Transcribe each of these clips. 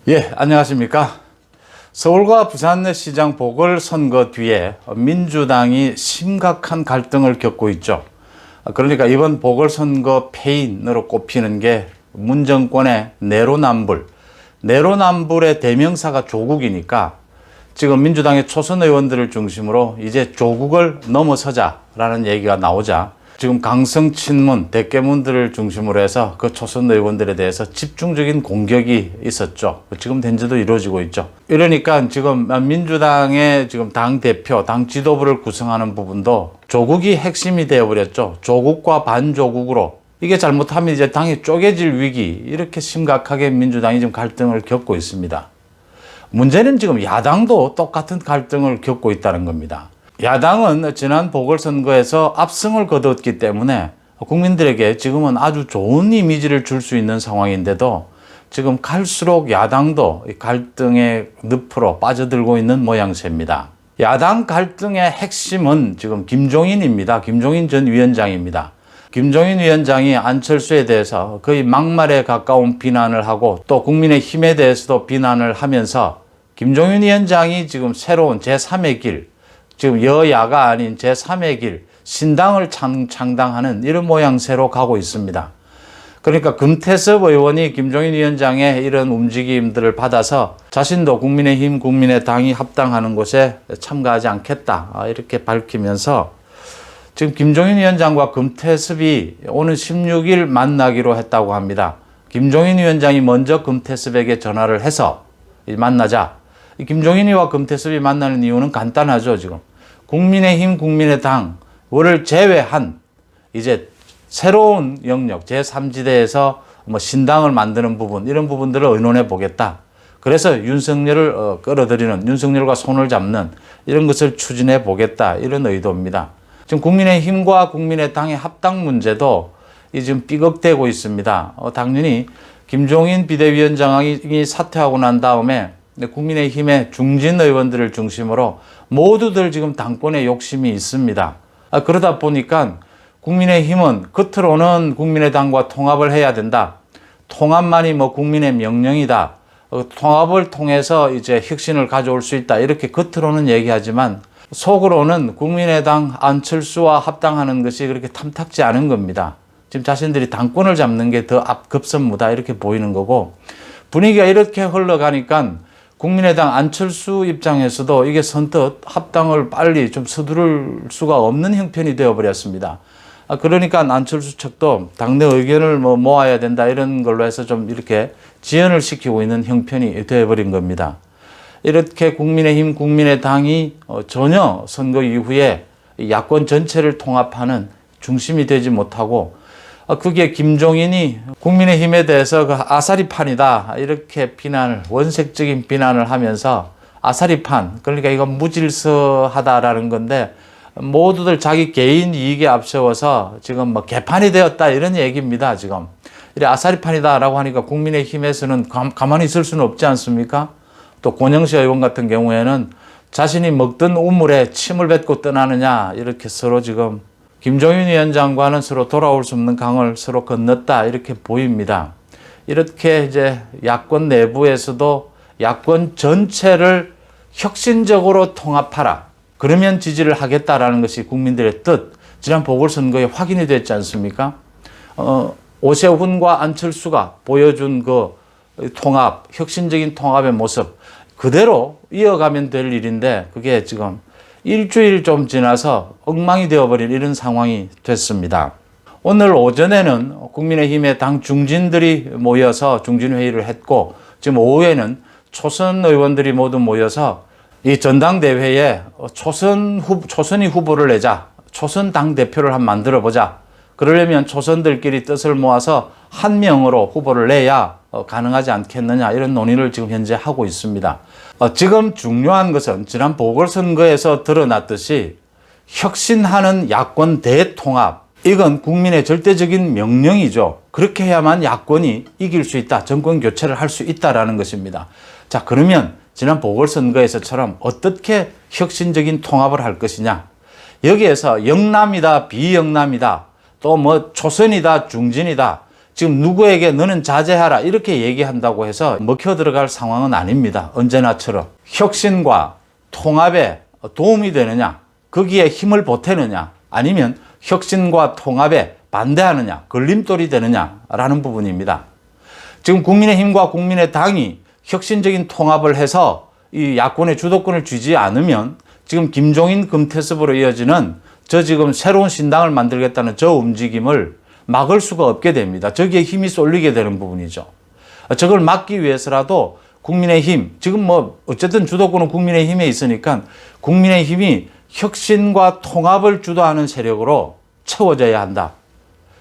예, 안녕하십니까. 서울과 부산시장 보궐선거 뒤에 민주당이 심각한 갈등을 겪고 있죠. 그러니까 이번 보궐선거 패인으로 꼽히는 게 문정권의 내로남불. 내로남불의 대명사가 조국이니까 지금 민주당의 초선 의원들을 중심으로 이제 조국을 넘어서자라는 얘기가 나오자 지금 강성 친문, 대깨문들을 중심으로 해서 그 초선 의원들에 대해서 집중적인 공격이 있었죠. 지금 현재도 이루어지고 있죠. 이러니까 지금 민주당의 지금 당 대표, 당 지도부를 구성하는 부분도 조국이 핵심이 되어버렸죠. 조국과 반조국으로. 이게 잘못하면 이제 당이 쪼개질 위기, 이렇게 심각하게 민주당이 지금 갈등을 겪고 있습니다. 문제는 지금 야당도 똑같은 갈등을 겪고 있다는 겁니다. 야당은 지난 보궐선거에서 압승을 거뒀기 때문에 국민들에게 지금은 아주 좋은 이미지를 줄 수 있는 상황인데도 지금 갈수록 야당도 갈등의 늪으로 빠져들고 있는 모양새입니다. 야당 갈등의 핵심은 지금 김종인입니다. 김종인 전 위원장입니다. 김종인 위원장이 안철수에 대해서 거의 막말에 가까운 비난을 하고 또 국민의힘에 대해서도 비난을 하면서 김종인 위원장이 지금 새로운 제3의 길, 지금 여야가 아닌 제3의 길, 신당을 창당하는 이런 모양새로 가고 있습니다. 그러니까 금태섭 의원이 김종인 위원장의 이런 움직임들을 받아서 자신도 국민의힘, 국민의당이 합당하는 곳에 참가하지 않겠다, 이렇게 밝히면서 지금 김종인 위원장과 금태섭이 오는 16일 만나기로 했다고 합니다. 김종인 위원장이 먼저 금태섭에게 전화를 해서 만나자. 김종인이와 금태섭이 만나는 이유는 간단하죠. 지금 국민의힘, 국민의당을 제외한 이제 새로운 영역 제3지대에서 뭐 신당을 만드는 부분, 이런 부분들을 의논해 보겠다. 그래서 윤석열을 끌어들이는, 윤석열과 손을 잡는 이런 것을 추진해 보겠다, 이런 의도입니다. 지금 국민의힘과 국민의당의 합당 문제도 지금 삐걱대고 있습니다. 당연히 김종인 비대위원장이 사퇴하고 난 다음에 국민의힘의 중진 의원들을 중심으로 모두들 지금 당권에 욕심이 있습니다. 그러다 보니까 국민의힘은 겉으로는 국민의당과 통합을 해야 된다. 통합만이 뭐 국민의 명령이다. 통합을 통해서 이제 혁신을 가져올 수 있다. 이렇게 겉으로는 얘기하지만 속으로는 국민의당 안철수와 합당하는 것이 그렇게 탐탁지 않은 겁니다. 지금 자신들이 당권을 잡는 게 더 급선무다, 이렇게 보이는 거고, 분위기가 이렇게 흘러가니까 국민의당 안철수 입장에서도 이게 선뜻 합당을 빨리 좀 서두를 수가 없는 형편이 되어버렸습니다. 그러니까 안철수 측도 당내 의견을 모아야 된다, 이런 걸로 해서 좀 이렇게 지연을 시키고 있는 형편이 되어버린 겁니다. 이렇게 국민의힘, 국민의당이 전혀 선거 이후에 야권 전체를 통합하는 중심이 되지 못하고, 그게 김종인이 국민의힘에 대해서 그 아사리판이다, 이렇게 비난을, 원색적인 비난을 하면서 아사리판, 그러니까 이건 무질서하다라는 건데 모두들 자기 개인 이익에 앞세워서 지금 뭐 개판이 되었다, 이런 얘기입니다. 지금 이래 아사리판이다라고 하니까 국민의힘에서는 가만히 있을 수는 없지 않습니까? 또 권영세 의원 같은 경우에는 자신이 먹던 우물에 침을 뱉고 떠나느냐, 이렇게 서로 지금 김종인 위원장과는 서로 돌아올 수 없는 강을 서로 건넜다, 이렇게 보입니다. 이렇게 이제 야권 내부에서도 야권 전체를 혁신적으로 통합하라, 그러면 지지를 하겠다라는 것이 국민들의 뜻, 지난 보궐선거에 확인이 됐지 않습니까? 오세훈과 안철수가 보여준 그 통합, 혁신적인 통합의 모습 그대로 이어가면 될 일인데 그게 지금 일주일 좀 지나서 엉망이 되어버린 이런 상황이 됐습니다. 오늘 오전에는 국민의힘의 당 중진들이 모여서 중진회의를 했고, 지금 오후에는 초선 의원들이 모두 모여서 이 전당대회에 초선이 후보를 내자, 초선 당대표를 한번 만들어보자. 그러려면 초선들끼리 뜻을 모아서 한 명으로 후보를 내야 가능하지 않겠느냐, 이런 논의를 지금 현재 하고 있습니다. 지금 중요한 것은 지난 보궐선거에서 드러났듯이 혁신하는 야권 대통합, 이건 국민의 절대적인 명령이죠. 그렇게 해야만 야권이 이길 수 있다, 정권 교체를 할 수 있다라는 것입니다. 자, 그러면 지난 보궐선거에서처럼 어떻게 혁신적인 통합을 할 것이냐, 여기에서 영남이다, 비영남이다, 또 뭐 초선이다, 중진이다, 지금 누구에게 너는 자제하라 이렇게 얘기한다고 해서 먹혀 들어갈 상황은 아닙니다. 언제나처럼 혁신과 통합에 도움이 되느냐, 거기에 힘을 보태느냐, 아니면 혁신과 통합에 반대하느냐, 걸림돌이 되느냐라는 부분입니다. 지금 국민의힘과 국민의당이 혁신적인 통합을 해서 이 야권의 주도권을 쥐지 않으면 지금 김종인 금태섭으로 이어지는 지금 새로운 신당을 만들겠다는 저 움직임을 막을 수가 없게 됩니다. 저기에 힘이 쏠리게 되는 부분이죠. 저걸 막기 위해서라도 국민의힘, 지금 어쨌든 주도권은 국민의힘에 있으니까 국민의힘이 혁신과 통합을 주도하는 세력으로 채워져야 한다.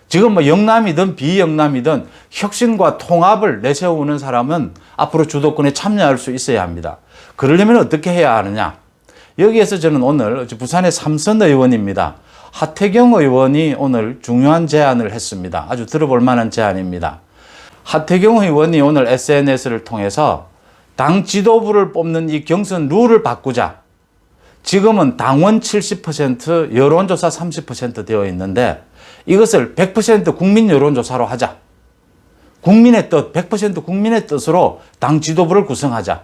지금 영남이든 비영남이든 혁신과 통합을 내세우는 사람은 앞으로 주도권에 참여할 수 있어야 합니다. 그러려면 어떻게 해야 하느냐? 여기에서 저는 오늘 부산의 삼선 의원입니다. 하태경 의원이 오늘 중요한 제안을 했습니다. 아주 들어볼 만한 제안입니다. 하태경 의원이 오늘 SNS를 통해서 당 지도부를 뽑는 이 경선 룰을 바꾸자. 지금은 당원 70%, 여론조사 30% 되어 있는데 이것을 100% 국민 여론조사로 하자. 국민의 뜻, 100% 국민의 뜻으로 당 지도부를 구성하자.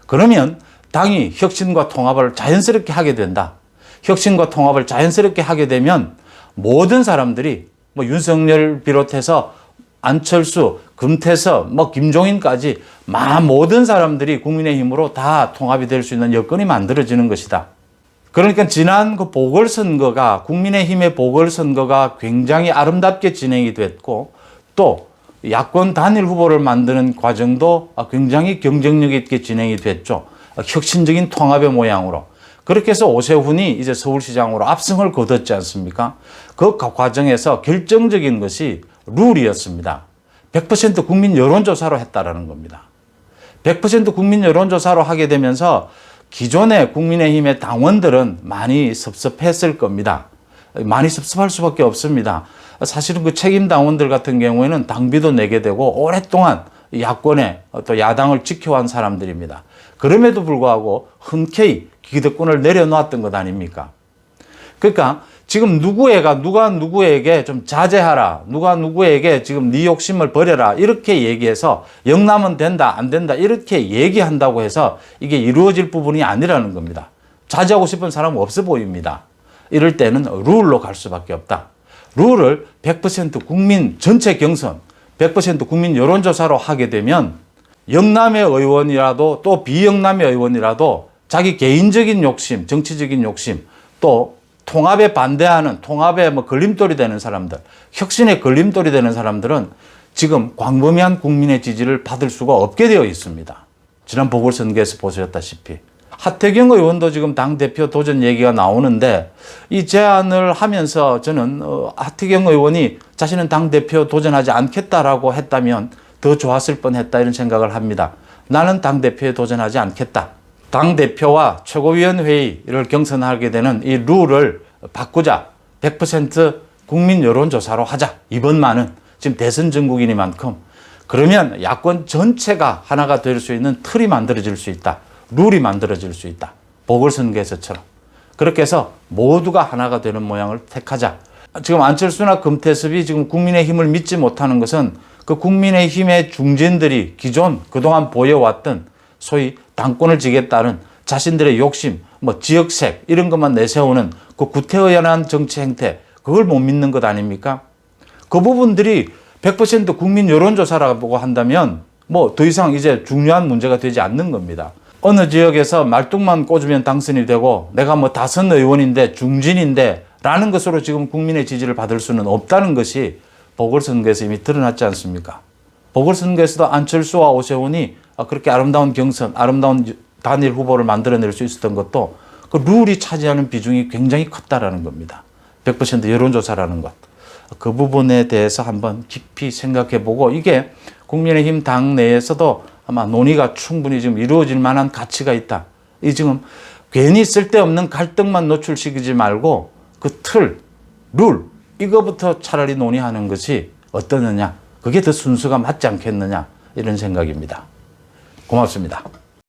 그러면 당이 혁신과 통합을 자연스럽게 하게 된다. 혁신과 통합을 자연스럽게 하게 되면 모든 사람들이 윤석열 비롯해서 안철수, 금태섭, 김종인까지 모든 사람들이 국민의힘으로 다 통합이 될 수 있는 여건이 만들어지는 것이다. 그러니까 지난 그 보궐선거가, 국민의힘의 보궐선거가 굉장히 아름답게 진행이 됐고 또 야권 단일 후보를 만드는 과정도 굉장히 경쟁력 있게 진행이 됐죠. 혁신적인 통합의 모양으로. 그렇게 해서 오세훈이 이제 서울시장으로 압승을 거뒀지 않습니까? 그 과정에서 결정적인 것이 룰이었습니다. 100% 국민 여론조사로 했다라는 겁니다. 100% 국민 여론조사로 하게 되면서 기존의 국민의힘의 당원들은 많이 섭섭했을 겁니다. 많이 섭섭할 수밖에 없습니다. 사실은 그 책임 당원들 같은 경우에는 당비도 내게 되고 오랫동안 야권의 또 야당을 지켜온 사람들입니다. 그럼에도 불구하고 흔쾌히 기득권을 내려놓았던 것 아닙니까? 그러니까 지금 누가 누구에게 좀 자제하라, 누가 누구에게 지금 네 욕심을 버려라 이렇게 얘기해서 영남은 된다 안 된다 이렇게 얘기한다고 해서 이게 이루어질 부분이 아니라는 겁니다. 자제하고 싶은 사람은 없어 보입니다. 이럴 때는 룰로 갈 수밖에 없다. 룰을 100% 국민 전체 경선, 100% 국민 여론조사로 하게 되면 영남의 의원이라도 또 비영남의 의원이라도 자기 개인적인 욕심, 정치적인 욕심, 또 통합에 반대하는, 통합에 걸림돌이 되는 사람들, 혁신에 걸림돌이 되는 사람들은 지금 광범위한 국민의 지지를 받을 수가 없게 되어 있습니다. 지난 보궐선거에서 보셨다시피. 하태경 의원도 지금 당대표 도전 얘기가 나오는데 이 제안을 하면서 저는 하태경 의원이 자신은 당대표 도전하지 않겠다라고 했다면 더 좋았을 뻔했다 이런 생각을 합니다. 나는 당대표에 도전하지 않겠다. 당대표와 최고위원회의를 경선하게 되는 이 룰을 바꾸자. 100% 국민 여론조사로 하자. 이번만은 지금 대선 전국이니만큼 그러면 야권 전체가 하나가 될 수 있는 틀이 만들어질 수 있다. 룰이 만들어질 수 있다. 보궐선거에서처럼. 그렇게 해서 모두가 하나가 되는 모양을 택하자. 지금 안철수나 금태섭이 지금 국민의힘을 믿지 못하는 것은 그 국민의힘의 중진들이 기존 그동안 보여왔던 소위 당권을 지겠다는 자신들의 욕심, 지역색 이런 것만 내세우는 그 구태의연한 정치 행태 그걸 못 믿는 것 아닙니까? 그 부분들이 100% 국민 여론조사라고 한다면 더 이상 이제 중요한 문제가 되지 않는 겁니다. 어느 지역에서 말뚝만 꽂으면 당선이 되고 내가 다선 의원인데 중진인데 라는 것으로 지금 국민의 지지를 받을 수는 없다는 것이 보궐선거에서 이미 드러났지 않습니까? 보궐선거에서도 안철수와 오세훈이 그렇게 아름다운 경선, 아름다운 단일 후보를 만들어낼 수 있었던 것도 그 룰이 차지하는 비중이 굉장히 컸다라는 겁니다. 100% 여론조사라는 것. 그 부분에 대해서 한번 깊이 생각해보고 이게 국민의힘 당 내에서도 아마 논의가 충분히 지금 이루어질 만한 가치가 있다. 이 지금 괜히 쓸데없는 갈등만 노출시키지 말고 그 틀, 룰 이거부터 차라리 논의하는 것이 어떠느냐. 그게 더 순서가 맞지 않겠느냐 이런 생각입니다. 고맙습니다.